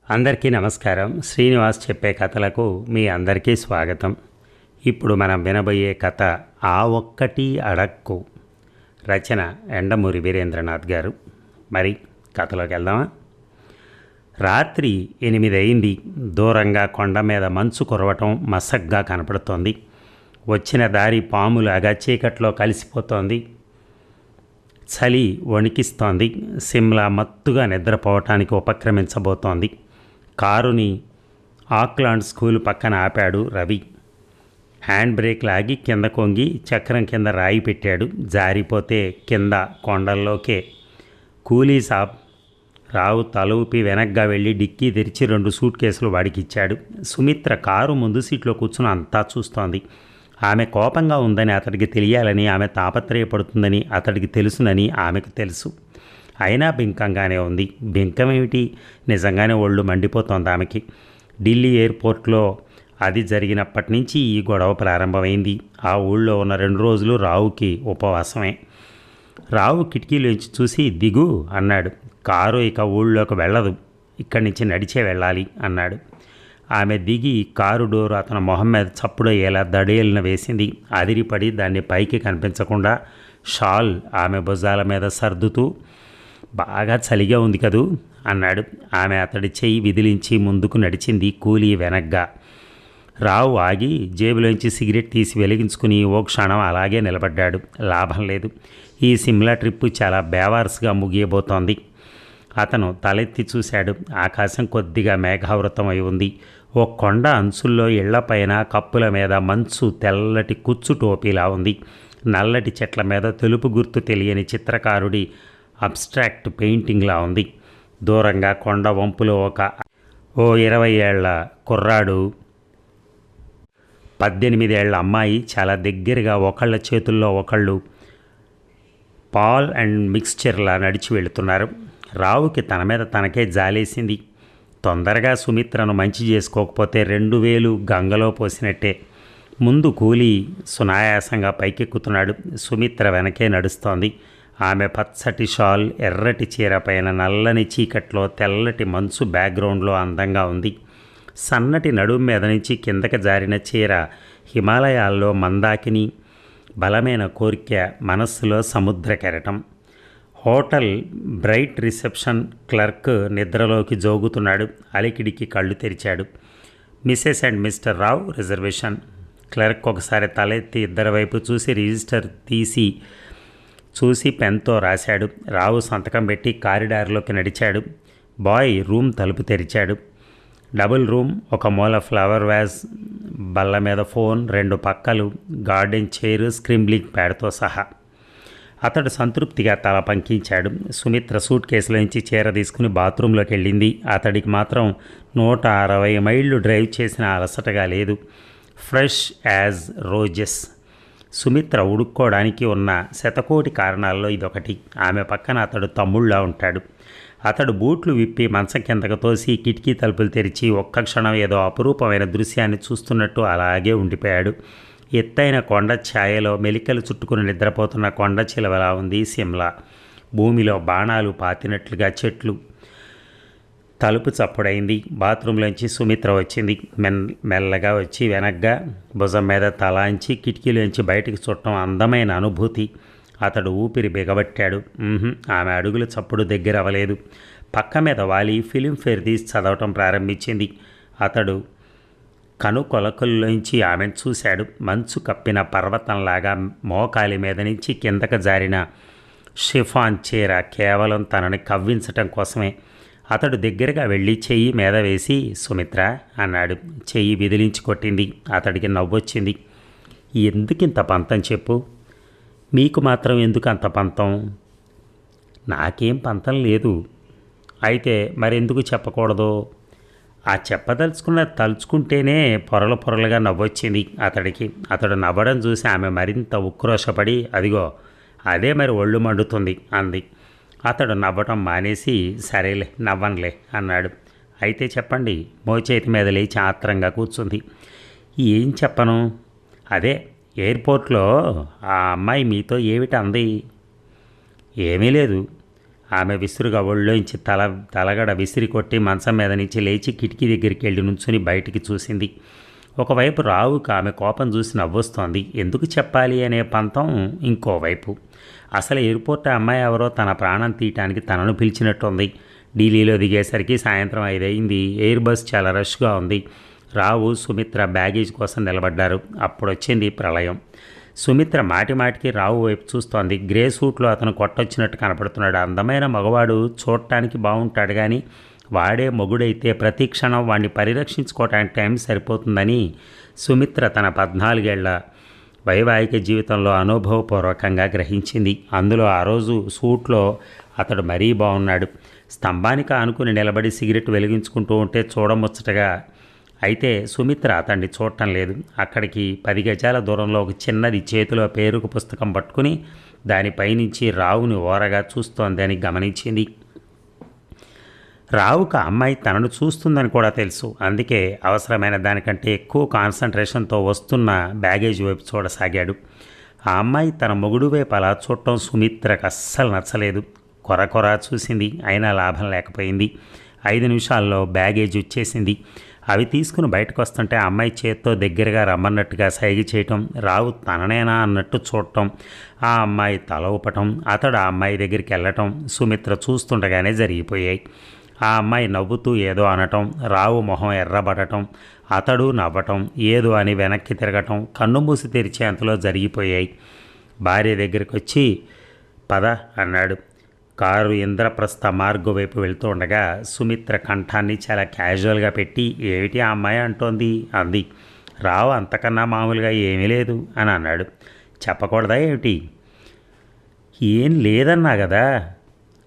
అందరికీ నమస్కారం. శ్రీనివాస్ చెప్పే కథలకు మీ అందరికీ స్వాగతం. ఇప్పుడు మనం వినబోయే కథ ఆ ఒక్కటి అడక్కు. రచన ఎండమూరి వీరేంద్రనాథ్ గారు. మరి కథలోకి వెళ్దామా? రాత్రి 8 అయింది. దూరంగా కొండ మీద మంచు కురవటం మసగ్గా కనపడుతోంది. వచ్చిన దారి పాములాగా చీకట్లో కలిసిపోతోంది. చలి వణికిస్తోంది. సిమ్లా మత్తుగా నిద్రపోవటానికి ఉపక్రమించబోతోంది. కారుని ఆక్లాండ్ స్కూల్ పక్కన ఆపాడు రవి. హ్యాండ్ బ్రేక్ లాగి కింద కొంగి చక్రం కింద రాయి పెట్టాడు. జారిపోతే కింద కొండల్లోకే. కూలీ సాబ్. రావు తల ఊపి వెనక్గా వెళ్ళి డిక్కీ తెరిచి 2 సూట్ కేసులు వాడికిచ్చాడు. సుమిత్ర కారు ముందు సీట్లో కూర్చుని అంతా చూస్తోంది. ఆమె కోపంగా ఉందని అతడికి తెలియాలని, ఆమె తాపత్రయపడుతుందని అతడికి తెలుసునని ఆమెకు తెలుసు. అయినా బింకంగానే ఉంది. బింకమేమిటి, నిజంగానే ఒళ్ళు మండిపోతోంది ఆమెకి. ఢిల్లీ ఎయిర్పోర్ట్లో అది జరిగినప్పటి నుంచి ఈ గొడవ ప్రారంభమైంది. ఆ ఊళ్ళో ఉన్న 2 రోజులు రావుకి ఉపవాసమే. రావు కిటికీలోంచి చూసి దిగు అన్నాడు. కారు ఇక ఊళ్ళోకి వెళ్ళదు, ఇక్కడి నుంచి నడిచే వెళ్ళాలి అన్నాడు. ఆమె దిగి కారు డోరు అతని మొహం మీద చప్పుడయ్యేలా దడేలిన వేసింది. అదిరిపడి దాన్ని పైకి కనిపించకుండా షాల్ ఆమె భుజాల మీద సర్దుతూ, బాగా చలిగా ఉంది కదూ అన్నాడు. ఆమె అతడి చెయ్యి విదిలించి ముందుకు నడిచింది కూలీ వెనగ్గా. రావు ఆగి జేబులోంచి సిగరెట్ తీసి వెలిగించుకుని ఓ క్షణం అలాగే నిలబడ్డాడు. లాభం లేదు. ఈ సిమ్లా ట్రిప్పు చాలా బేవార్స్గా ముగియబోతోంది. అతను తలెత్తి చూశాడు. ఆకాశం కొద్దిగా మేఘావృతం అయి ఉంది. ఓ కొండ అంచుల్లో ఇళ్లపైన కప్పుల మీద మంచు తెల్లటి కుచ్చు టోపీలా ఉంది. నల్లటి చెట్ల మీద తెలుపు గుర్తు తెలియని చిత్రకారుడి అబ్స్ట్రాక్ట్ పెయింటింగ్లా ఉంది. దూరంగా కొండ వంపులో ఓ 20 ఏళ్ల కుర్రాడు, 18 ఏళ్ల అమ్మాయి చాలా దగ్గరగా ఒకళ్ళ చేతుల్లో ఒకళ్ళు పాల్ అండ్ మిక్స్చర్లా నడిచి వెళుతున్నారు. రావుకి తన మీద తనకే జాలేసింది. తొందరగా సుమిత్రను మంచి చేసుకోకపోతే 2000 గంగలో పోసినట్టే. ముందు కూలి సునాయాసంగా పైకెక్కుతున్నాడు. సుమిత్ర వెనకే నడుస్తోంది. ఆమె పచ్చటి షాల్ ఎర్రటి చీర పైన నల్లని చీకట్లో తెల్లటి మంచు బ్యాక్గ్రౌండ్లో అందంగా ఉంది. సన్నటి నడుము మీద నుంచి కిందకి జారిన చీర హిమాలయాల్లో మందాకిని, బలమైన కోరిక, మనస్సులో సముద్ర కెరటం. హోటల్ బ్రైట్ రిసెప్షన్ క్లర్క్ నిద్రలోకి జోగుతున్నాడు. అలికిడికి కళ్ళు తెరిచాడు. Mrs and mister Rao reservation. Clerk ఒకసారి తలెత్తి ఇద్దరి వైపు చూసి రిజిస్టర్ చూసి పెన్తో రాశాడు. రావు సంతకం పెట్టి కారిడార్లోకి నడిచాడు. బాయ్ రూమ్ తలుపు తెరిచాడు. డబుల్ రూమ్, ఒక మూల ఫ్లవర్ వ్యాజ్, బల్ల మీద ఫోన్, 2 పక్కలు గార్డెన్ చైరు, స్క్రింబ్లింగ్ ప్యాడ్తో సహా. అతడు సంతృప్తిగా తల పంకించాడు. సుమిత్ర సూట్ కేసులోంచి చీర తీసుకుని బాత్రూంలోకి వెళ్ళింది. అతడికి మాత్రం 160 మైళ్ళు డ్రైవ్ చేసిన అలసటగా లేదు. Fresh as roses. సుమిత్ర ఉడుక్కోవడానికి ఉన్న శతకోటి కారణాల్లో ఇదొకటి. ఆమె పక్కన అతడు తమ్ముళ్ళా ఉంటాడు. అతడు బూట్లు విప్పి మంచం కిందకు తోసి కిటికీ తలుపులు తెరిచి ఒక్క క్షణం ఏదో అపురూపమైన దృశ్యాన్ని చూస్తున్నట్టు అలాగే ఉండిపోయాడు. ఎత్తైన కొండ ఛాయలో మెలికలు చుట్టుకుని నిద్రపోతున్న కొండ చిలవలా ఉంది సిమ్లా. భూమిలో బాణాలు పాతినట్లుగా చెట్లు. తలుపు చప్పుడైంది. బాత్రూంలోంచి సుమిత్ర వచ్చింది. మెల్లగా వచ్చి వెనగ్గా భుజం మీద తలాంచి కిటికీలోంచి బయటికి చుట్టం అందమైన అనుభూతి. అతడు ఊపిరి బిగబట్టాడు. ఆమె అడుగుల చప్పుడు దగ్గర అవ్వలేదు. పక్క మీద వాలి ఫిలింఫేర్ తీసి చదవటం ప్రారంభించింది. అతడు కనుకొలకల్లోంచి ఆమెను చూశాడు. మంచు కప్పిన పర్వతంలాగా మోకాలి మీద నుంచి కిందకు జారిన షిఫాన్ చీర కేవలం తనని కవ్వించటం కోసమే. అతడు దగ్గరగా వెళ్ళి చెయ్యి మీద వేసి సుమిత్ర అన్నాడు. చెయ్యి విదిలించి కొట్టింది. అతడికి నవ్వొచ్చింది. ఎందుకింత పంతం చెప్పు? మీకు మాత్రం ఎందుకు అంత పంతం? నాకేం పంతం లేదు. అయితే మరెందుకు చెప్పకూడదు? ఆ తలుచుకుంటేనే పొరలుగా నవ్వొచ్చింది అతడికి. అతడు నవ్వడం చూసి ఆమె మరింత ఉక్రోషపడి, అదిగో అదే మరి ఒళ్ళు మండుతుంది అంది. అతడు నవ్వటం మానేసి సరేలే నవ్వనులే అన్నాడు. అయితే చెప్పండి. మోచేతి మీద లేచి ఆత్రంగా కూర్చుంది. ఏం చెప్పను? అదే ఎయిర్పోర్ట్లో ఆ అమ్మాయి మీతో ఏమిటి అంది? ఏమీ లేదు. ఆమె విసురుగా ఒళ్ళోంచి తలగడ విసిరి కొట్టి మంచం మీద నుంచి లేచి కిటికీ దగ్గరికి వెళ్ళి నుంచుని బయటికి చూసింది. ఒకవైపు రావుకి ఆమె కోపం చూసి నవ్వొస్తోంది. ఎందుకు చెప్పాలి అనే పంతం ఇంకోవైపు. అసలు ఎయిర్పోర్ట్ అమ్మాయి ఎవరో తన ప్రాణం తీయటానికి తనను పిలిచినట్టుంది. ఢిల్లీలో దిగేసరికి సాయంత్రం 5 అయింది. ఎయిర్ బస్ చాలా రష్గా ఉంది. రావు సుమిత్ర బ్యాగేజ్ కోసం నిలబడ్డారు. అప్పుడొచ్చింది ప్రళయం. సుమిత్ర మాటిమాటికి రావు వైపు చూస్తోంది. గ్రే సూట్లో అతను కొట్టొచ్చినట్టు కనపడుతున్నాడు. అందమైన మగవాడు చూడటానికి బాగుంటాడు కానీ వాడే మొగుడైతే ప్రతి క్షణం వాడిని పరిరక్షించుకోవటానికి టైం సరిపోతుందని సుమిత్ర తన 14 ఏళ్ల వైవాహిక జీవితంలో అనుభవపూర్వకంగా గ్రహించింది. అందులో ఆ రోజు సూట్లో అతడు మరీ బాగున్నాడు. స్తంభానికి ఆనుకుని నిలబడి సిగరెట్ వెలిగించుకుంటూ ఉంటే చూడముచ్చటగా. అయితే సుమిత్ర అతన్ని చూడటం లేదు. అక్కడికి 10 గజాల దూరంలో ఒక చిన్నది చేతిలో పేరుకు పుస్తకం పట్టుకుని దానిపైనుంచి రావుని ఓరగా చూస్తోంది అని గమనించింది. రావుకు అమ్మాయి తనను చూస్తుందని కూడా తెలుసు. అందుకే అవసరమైన దానికంటే ఎక్కువ కాన్సన్ట్రేషన్తో వస్తున్న బ్యాగేజ్ వైపు చూడసాగాడు. ఆ అమ్మాయి తన మొగుడు వైపు అలా చూడటం సుమిత్రకు అస్సలు నచ్చలేదు. కొర చూసింది. అయినా లాభం లేకపోయింది. 5 నిమిషాల్లో బ్యాగేజ్ వచ్చేసింది. అవి తీసుకుని బయటకు వస్తుంటే ఆ అమ్మాయి చేత్తో దగ్గరగా రమ్మన్నట్టుగా సైగ చేయటం, రావు తననేనా అన్నట్టు చూడటం, ఆ అమ్మాయి తల ఊపటం, అతడు ఆ అమ్మాయి దగ్గరికి వెళ్ళటం సుమిత్ర చూస్తుండగానే జరిగిపోయాయి. ఆ అమ్మాయి నవ్వుతూ ఏదో అనటం, రావు మొహం ఎర్రబడటం, అతడు నవ్వటం, ఏదో అని వెనక్కి తిరగటం కన్ను మూసి తెరిచే అంతలో జరిగిపోయాయి. భార్య దగ్గరికి వచ్చి పద అన్నాడు. కారు ఇంద్రప్రస్థ మార్గం వైపు వెళ్తూ ఉండగా సుమిత్ర కంఠాన్ని చాలా క్యాజువల్గా పెట్టి ఏమిటి ఆ అమ్మాయి అంటోంది అంది. రావు అంతకన్నా మామూలుగా ఏమీ లేదు అని అన్నాడు. చెప్పకూడదా ఏమిటి? ఏం లేదన్నా కదా.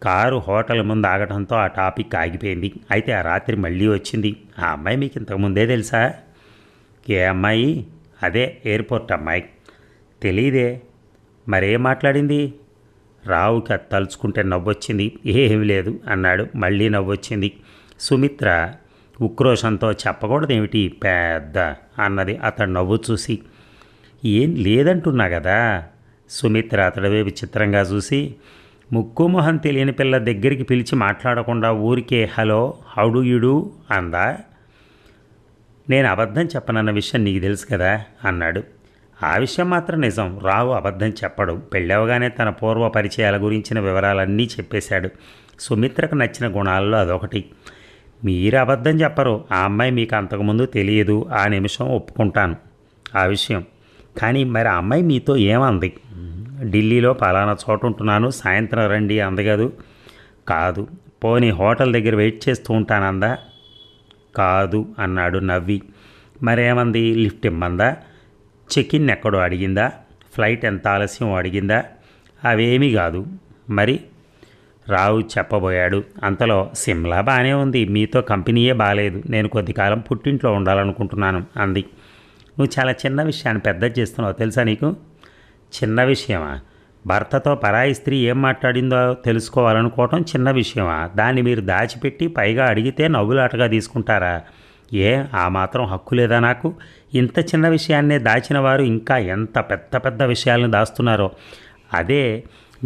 కారు హోటల్ ముందు ఆగటంతో ఆ టాపిక్ ఆగిపోయింది. అయితే ఆ రాత్రి మళ్ళీ వచ్చింది. ఆ అమ్మాయి మీకు ఇంతకుముందే తెలుసా? ఏ అమ్మాయి? అదే ఎయిర్పోర్ట్ అమ్మాయి. తెలీదే. మరేం మాట్లాడింది? రావుకి అది తలుచుకుంటే నవ్వొచ్చింది. ఏమీ లేదు అన్నాడు. మళ్ళీ నవ్వొచ్చింది. సుమిత్ర ఉక్రోషంతో చెప్పకూడదేమిటి పెద్ద అన్నది అతడు నవ్వు చూసి. ఏం లేదంటున్నా కదా. సుమిత్ర అతడివే విచిత్రంగా చూసి ముక్కు మొహం తెలియని పిల్ల దగ్గరికి పిలిచి మాట్లాడకుండా ఊరికే hello how do you do అందా. నేను అబద్ధం చెప్పనన్న విషయం నీకు తెలుసు కదా అన్నాడు. ఆ విషయం మాత్రం నిజం. రావు అబద్ధం చెప్పడు. పెళ్ళవగానే తన పూర్వ పరిచయాల గురించిన వివరాలన్నీ చెప్పేశాడు. సుమిత్రకు నచ్చిన గుణాల్లో అదొకటి. మీరు అబద్ధం చెప్పరు. ఆ అమ్మాయి మీకు అంతకుముందు తెలియదు. ఆ నిమిషం ఒప్పుకుంటాను ఆ విషయం. కానీ మరి ఆ అమ్మాయి మీతో ఏమంది? ఢిల్లీలో పలానా చోట ఉంటున్నాను, సాయంత్రం రండి అందగదు. కాదు. పోనీ హోటల్ దగ్గర వెయిట్ చేస్తూ ఉంటానందా? కాదు అన్నాడు నవ్వి. మరేమంది? లిఫ్ట్ ఇమ్మందా? చెక్ ఇన్ ఎక్కడో అడిగిందా? ఫ్లైట్ ఎంత ఆలస్యం అడిగిందా? అవేమీ కాదు. మరి? రావు చెప్పబోయాడు. అంతలో సిమ్లా బాగానే ఉంది, మీతో కంపెనీయే బాగాలేదు, నేను కొద్ది కాలం పుట్టింట్లో ఉండాలనుకుంటున్నాను అంది. నువ్వు చాలా చిన్న విషయాన్ని పెద్ద చేస్తున్నావు తెలుసా నీకు? చిన్న విషయమా? భర్తతో పరాయి స్త్రీ ఏం మాట్లాడిందో తెలుసుకోవాలనుకోవటం చిన్న విషయమా? దాన్ని మీరు దాచిపెట్టి పైగా అడిగితే నవ్వులాటగా తీసుకుంటారా? ఏ ఆ మాత్రం హక్కు లేదా నాకు? ఇంత చిన్న విషయాన్నే దాచిన వారు ఇంకా ఎంత పెద్ద పెద్ద విషయాలను దాస్తున్నారో. అదే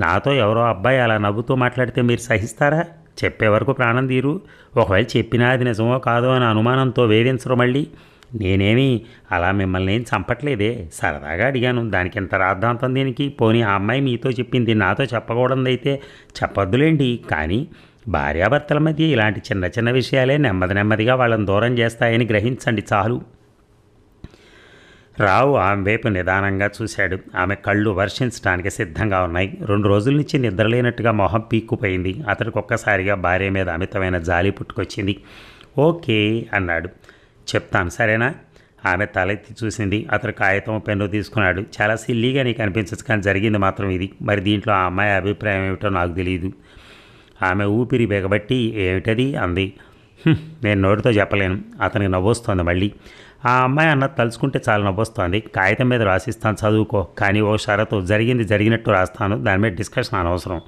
నాతో ఎవరో అబ్బాయి అలా నవ్వుతూ మాట్లాడితే మీరు సహిస్తారా? చెప్పే వరకు ప్రాణం తీరు. ఒకవేళ చెప్పినా అది నిజమో కాదో అని అనుమానంతో వేధించరు మళ్ళీ. నేనేమి అలా మిమ్మల్ని ఏం చంపట్లేదే, సరదాగా అడిగాను. దానికి ఎంత రాద్ధాంతం దీనికి? పోనీ ఆ అమ్మాయి మీతో చెప్పింది నాతో చెప్పకూడదైతే చెప్పొద్దులేండి. కానీ భార్యాభర్తల మధ్య ఇలాంటి చిన్న చిన్న విషయాలే నెమ్మదిగా వాళ్ళని దూరం చేస్తాయని గ్రహించండి చాలు. రావు ఆమె వైపు నిదానంగా చూశాడు. ఆమె కళ్ళు వర్షించడానికి సిద్ధంగా ఉన్నాయి. 2 రోజుల నుంచి నిద్రలేనట్టుగా మొహం పీక్కుపోయింది. అతడికి ఒక్కసారిగా భార్య మీద అమితమైన జాలి పుట్టుకొచ్చింది. ఓకే అన్నాడు. చెప్తాను సరేనా? ఆమె తలెత్తి చూసింది. అతడు కాగితం పెన్ను తీసుకున్నాడు. చాలా సిల్లీగా నీకు అనిపించచ్చు, కానీ జరిగింది మాత్రం ఇది. మరి దీంట్లో ఆ అమ్మాయి అభిప్రాయం ఏమిటో నాకు తెలియదు. ఆమె ఊపిరి బిగబట్టి ఏమిటది అంది. నేను నోటితో చెప్పలేను. అతనికి నవ్వొస్తోంది మళ్ళీ. ఆ అమ్మాయి అన్నది తలుచుకుంటే చాలా నవ్వొస్తోంది. కాగితం మీద రాసిస్తాను చదువుకో, కానీ ఓ షరతు, జరిగింది జరిగినట్టు రాస్తాను, దాని మీద డిస్కషన్ అనవసరం.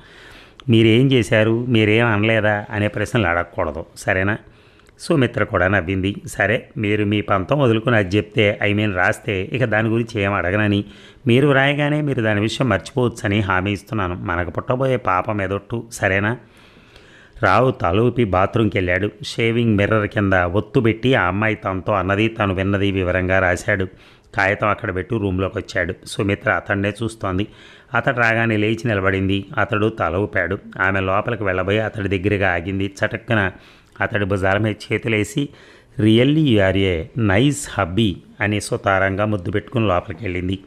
మీరేం చేశారు, మీరేం అనలేదా అనే ప్రశ్నలు అడగకూడదు, సరేనా? సుమిత్ర కూడా నవ్వింది. సరే, మీరు మీ పంతం వదులుకుని అది చెప్తే రాస్తే ఇక దాని గురించి ఏం అడగనని, మీరు వ్రాయగానే మీరు దాని విషయం మర్చిపోవచ్చని హామీ ఇస్తున్నాను. మనకు పుట్టబోయే పాపం ఎదొట్టు, సరేనా? రావు తలూపి బాత్రూంకి వెళ్ళాడు. షేవింగ్ మిర్రర్ కింద ఒత్తుబెట్టి ఆ అమ్మాయి తనతో అన్నది తను విన్నది వివరంగా రాశాడు. కాగితం అక్కడ పెట్టి రూమ్లోకి వచ్చాడు. సుమిత్ర అతన్నే చూస్తోంది. అతడు రాగానే లేచి నిలబడింది. అతడు తల ఊపాడు. ఆమె లోపలికి వెళ్ళబోయి అతడి దగ్గరగా ఆగింది. చటక్కున అతడి భుజాల మీద చేతులేసి really you are a nice hubby అని సుతారంగా ముద్దు పెట్టుకుని లోపలికి వెళ్ళింది.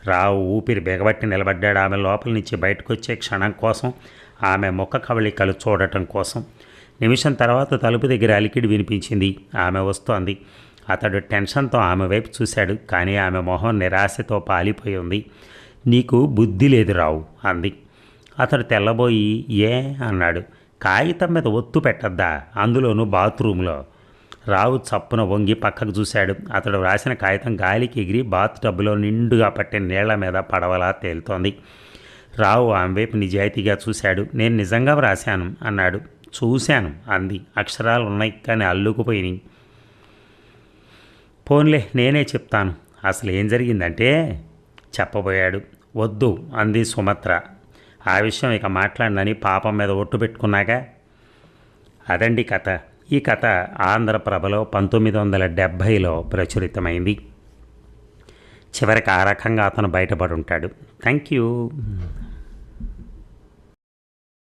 రావు ఊపిరి బిగబట్టి నిలబడ్డాడు. ఆమె లోపల నుంచి బయటకు వచ్చే క్షణం కోసం, ఆమె ముఖ కవళికలు చూడటం కోసం. నిమిషం తర్వాత తలుపు దగ్గర అలికిడి వినిపించింది. ఆమె వస్తోంది. అతడు టెన్షన్తో ఆమె వైపు చూశాడు. కానీ ఆమె మొహం నిరాశతో పాలిపోయి ఉంది. నీకు బుద్ధి లేదు రావు అంది. అతడు తెల్లబోయి ఏ అన్నాడు. కాగితం మీద ఒత్తు పెట్టద్దా, అందులోనూ బాత్రూంలో? రావు చప్పున వంగి పక్కకు చూశాడు. అతడు రాసిన కాగితం గాలికి ఎగిరి బాత్ టబ్లో నిండుగా పట్టిన నీళ్ల మీద పడవలా తేలుతోంది. రావు ఆమె వైపు నిజాయితీగా చూశాడు. నేను నిజంగా వ్రాశాను అన్నాడు. చూశాను అంది. అక్షరాలు ఉన్నాయి కానీ అల్లుకుపోయినాయి. పోన్లే నేనే చెప్తాను. అసలు ఏం జరిగిందంటే చెప్పబోయాడు. వద్దు అంది సుమత్ర. ఆ విషయం ఇక మాట్లాడనని పాపం మీద ఒట్టు పెట్టుకున్నాక. అదండి కథ. ఈ కథ ఆంధ్రప్రభలో 1970లో ప్రచురితమైంది. చివరికి ఆ రకంగా అతను బయటపడి ఉంటాడు. Thank you.